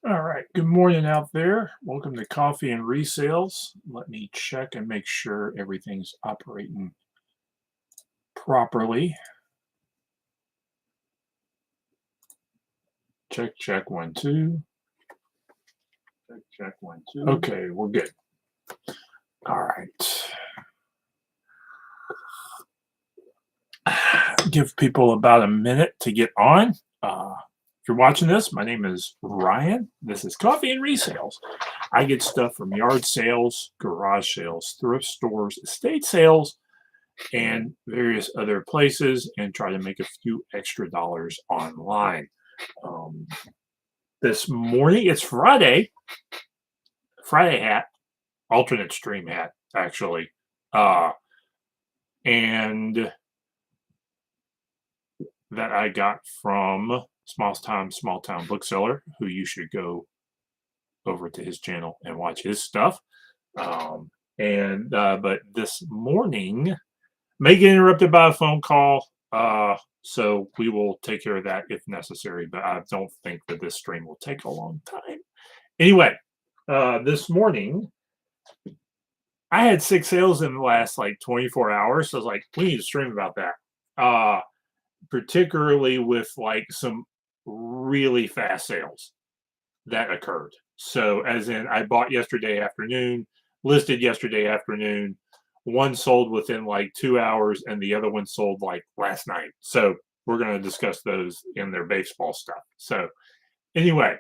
All right. Good morning out there. Welcome to Coffee and Resales. Let me check and make sure everything's operating properly. Check, check, 1, 2. Check, check, 1, 2. Okay, we're good. All right. Give people about a minute to get on. If you're watching this, my name is Ryan. This is Coffee and Resales. I get stuff from yard sales, garage sales, thrift stores, estate sales, and various other places and try to make a few extra dollars online. Um, this morning, it's Friday hat, alternate stream hat, actually. Uh, and that I got from small town bookseller, who you should go over to his channel and watch his stuff. But this morning, may get interrupted by a phone call. So we will take care of that if necessary, but I don't think that this stream will take a long time. Anyway, this morning I had 6 sales in the last like 24 hours. So I was like, we need to stream about that. Particularly with like some really fast sales that occurred. So as in I bought yesterday afternoon, listed yesterday afternoon, one sold within like 2 hours and the other one sold like last night. So we're going to discuss those in their baseball stuff. So anyway,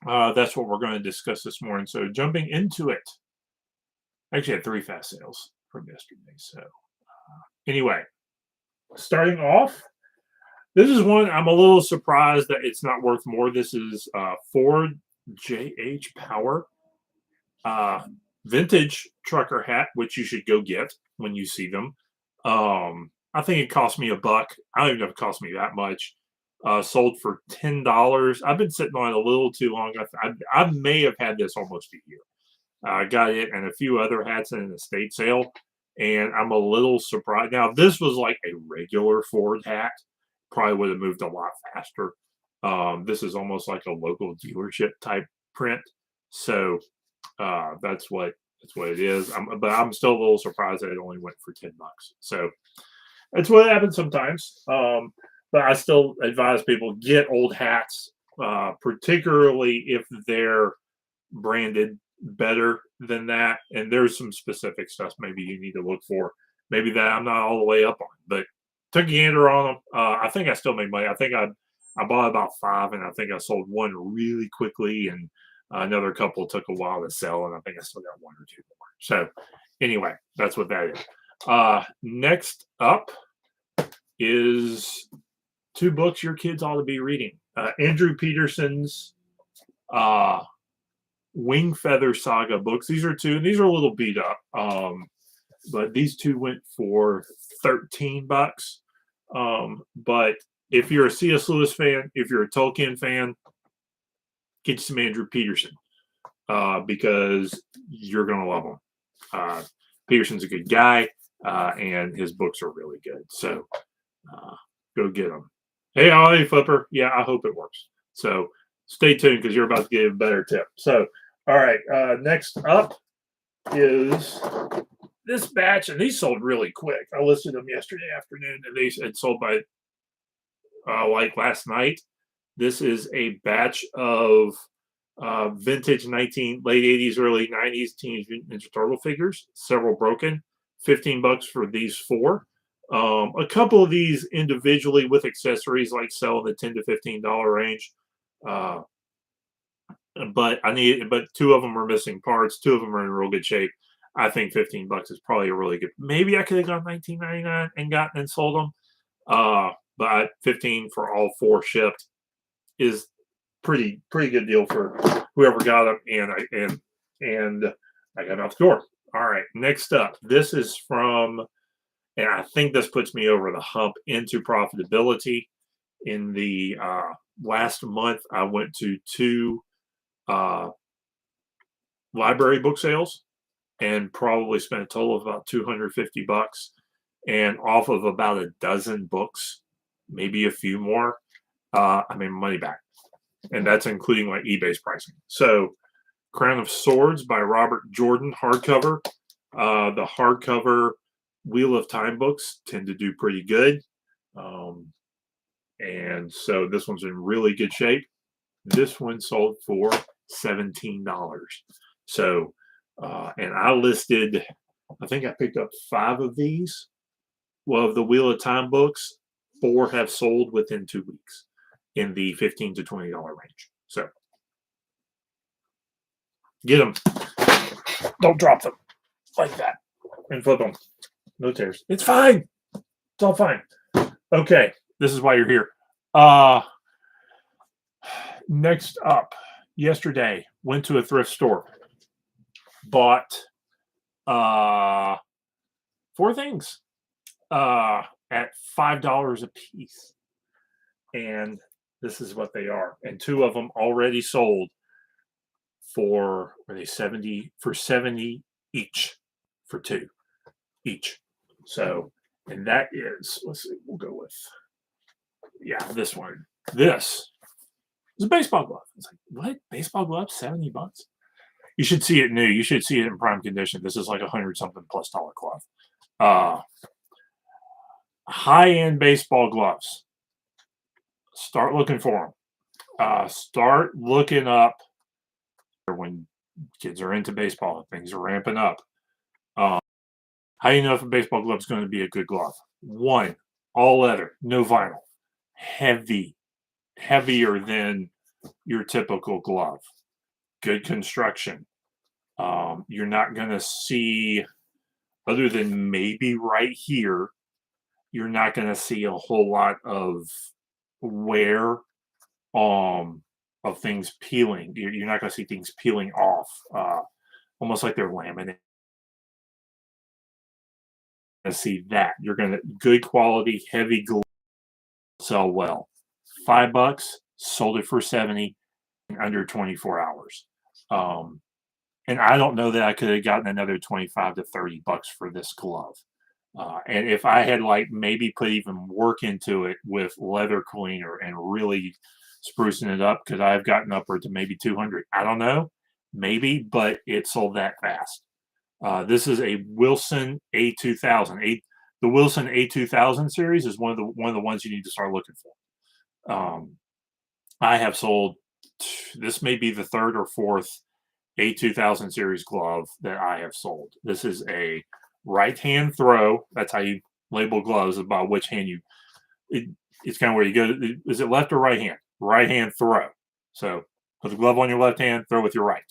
that's what we're going to discuss this morning. So jumping into it, I actually had 3 fast sales from yesterday. So anyway, starting off, this is one I'm a little surprised that it's not worth more. This is Ford JH Power vintage trucker hat, which you should go get when you see them. I think it cost me $1. I don't even know if it cost me that much. Sold for $10. I've been sitting on it a little too long. I may have had this almost a year. I got it and a few other hats in an estate sale, and I'm a little surprised. Now, this was like a regular Ford hat. Probably would have moved a lot faster. This is almost like a local dealership type print. So that's what it is. But I'm still a little surprised that it only went for $10. So that's what happens sometimes. But I still advise people get old hats, particularly if they're branded better than that. And there's some specific stuff maybe you need to look for. Maybe that I'm not all the way up on, but took a gander on them. I think I still made money. I think I bought about 5, and I think I sold one really quickly, and another couple took a while to sell, and I think I still got 1 or 2 more. So anyway, that's what that is. Next up is 2 books your kids ought to be reading. Andrew Peterson's Wing Feather Saga books. These are 2, and these are a little beat up. But these 2 went for $13. But if you're a C.S. Lewis fan, if you're a Tolkien fan, get you some Andrew Peterson because you're going to love him. Peterson's a good guy, and his books are really good. So go get them. Hey, Flipper. Yeah, I hope it works. So stay tuned because you're about to get a better tip. So, all right. Next up is this batch, and these sold really quick. I listed them yesterday afternoon, and they had sold by like last night. This is a batch of vintage late 80s, early 90s Teenage Mutant Ninja Turtle figures, several broken. $15 for these 4. A couple of these individually with accessories like sell in the $10 to $15 range. But 2 of them are missing parts. 2 of them are in real good shape. I think $15 is probably a really good. Maybe I could have gone $19.99 and gotten and sold them. But 15 for all 4 shipped is pretty good deal for whoever got them. And I got them out the door. All right, next up, this is from, and I think this puts me over the hump into profitability. In the last month, I went to 2 library book sales and probably spent a total of about $250, and off of about a dozen books, maybe a few more, I made money back. and that's including like eBay's pricing. So, Crown of Swords by Robert Jordan, hardcover. The hardcover Wheel of Time books tend to do pretty good. And so this one's in really good shape. This one sold for $17. So, and I listed, I think I picked up 5 of these. Well, of the Wheel of Time books, 4 have sold within 2 weeks in the $15 to $20 range. So, get them. Don't drop them like that and flip them. No tears. It's fine. It's all fine. Okay, this is why you're here. Next up, yesterday, went to a thrift store, bought 4 things at $5 a piece, and this is what they are. And 2 of them already sold for, were they 70 for 70 each for 2 each. So, and that is, let's see, we'll go with, yeah, this one. This is a baseball glove. It's like, what? Baseball glove, $70? You should see it new. You should see it in prime condition. This is like $100-something plus glove. High-end baseball gloves. Start looking for them. Start looking up when kids are into baseball. Things are ramping up. How do you know if a baseball glove is going to be a good glove? 1, all leather, no vinyl, heavier than your typical glove. Good construction. You're not going to see, other than maybe right here, you're not going to see a whole lot of wear of things peeling. You're not going to see things peeling off, almost like they're laminated. And see that you're going to good quality heavy glove sell well. $5 sold it for 70 in under 24 hours. And I don't know that I could have gotten another 25 to $30 for this glove. And if I had like maybe put even work into it with leather cleaner and really sprucing it up, because I've gotten upward to maybe 200. I don't know, maybe, but it sold that fast. This is a Wilson A2000. The Wilson A2000 series is one of the ones you need to start looking for. I have sold, this may be the 3rd or 4th A2000 series glove that I have sold. This is a right hand throw. That's how you label gloves, about which hand it's kind of where you go. Is it left or right hand? Right hand throw. So put the glove on your left hand, throw with your right.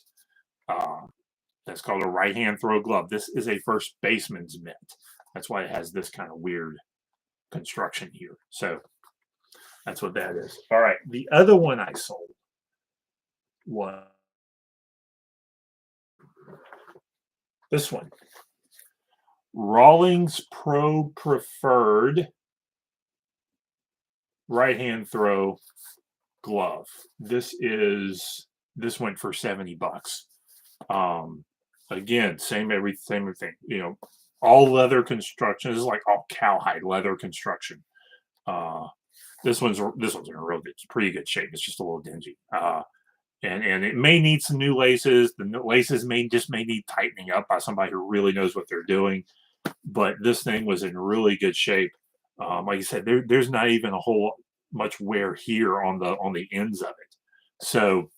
That's called a right hand throw glove. This is a first baseman's mitt. That's why it has this kind of weird construction here. So that's what that is. All right. The other one I sold was this one. Rawlings Pro Preferred right hand throw glove. This went for $70. Again, same everything. You know, all leather construction. This is like all cowhide leather construction. This one's in pretty good shape. It's just a little dingy. And it may need some new laces. The laces may need tightening up by somebody who really knows what they're doing. But this thing was in really good shape. Like I said, there's not even a whole much wear here on the ends of it. So,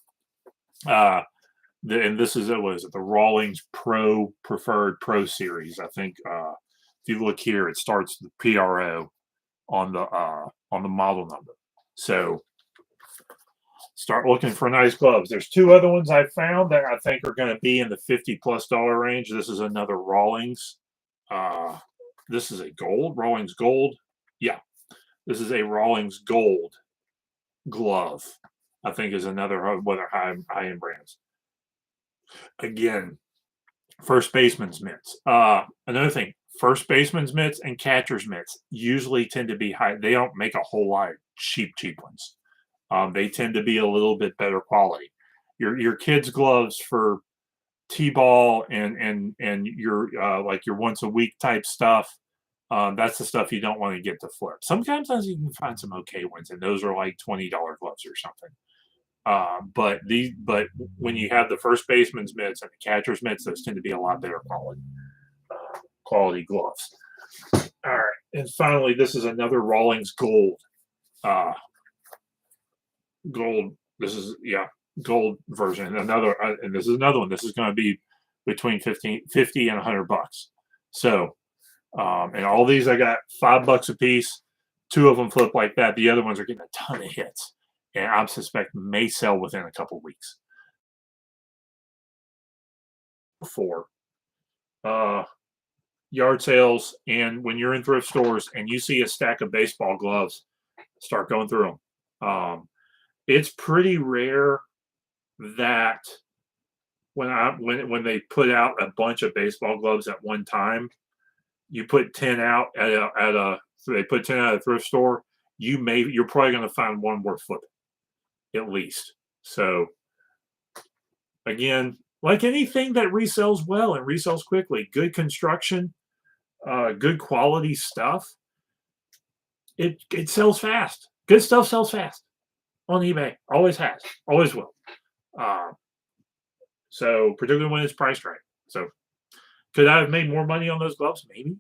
and this is the Rawlings Pro Preferred Pro Series. I think if you look here, it starts the PRO on the model number. So start looking for nice gloves. There's 2 other ones I found that I think are going to be in the $50+ range. This is another Rawlings. This is a Rawlings Gold. Yeah, this is a Rawlings Gold glove. I think is another one of high-end brands. Again, first baseman's mitts. Another thing, first baseman's mitts and catcher's mitts usually tend to be high. They don't make a whole lot of cheap ones. They tend to be a little bit better quality. Your kids' gloves for T-ball and your like your once a week type stuff. That's the stuff you don't want to get to flip. Sometimes you can find some okay ones, and those are like $20 gloves or something. But when you have the first baseman's mitts and the catcher's mitts, those tend to be a lot better quality gloves. All right, and finally, this is another Rawlings gold. Uh, gold. This is gold version. And this is another one. This is going to be between 50 and $100. So, and all these I got $5 a piece. 2 of them flip like that. The other ones are getting a ton of hits, and I suspect may sell within a couple weeks. For yard sales, and when you're in thrift stores and you see a stack of baseball gloves, start going through them. It's pretty rare that when they put out a bunch of baseball gloves at one time, you put 10 out so they put 10 out at a thrift store, you're probably going to find one worth flipping at least. So again, like anything that resells well and resells quickly, good construction, good quality stuff, it sells fast. Good stuff sells fast on eBay. Always has, always will. So particularly when it's priced right. So could I have made more money on those gloves? Maybe.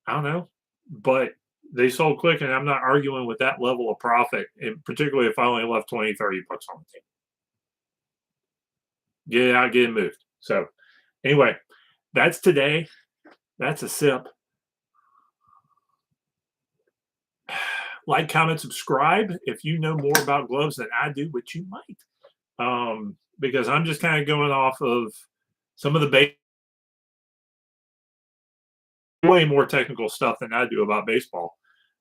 I don't know. But they sold quick, and I'm not arguing with that level of profit, and particularly if I only left 20, $30 on the table. Get it out, get it moved. So anyway, that's today. That's a sip. Like, comment, subscribe if you know more about gloves than I do, which you might. Because I'm just kind of going off of some of the way more technical stuff than I do about baseball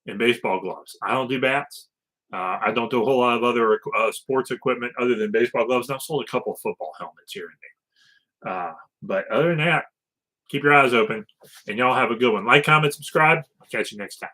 and baseball gloves. I don't do bats. I don't do a whole lot of other sports equipment other than baseball gloves. And I've sold a couple of football helmets here and there. But other than that, keep your eyes open, and y'all have a good one. Like, comment, subscribe. I'll catch you next time.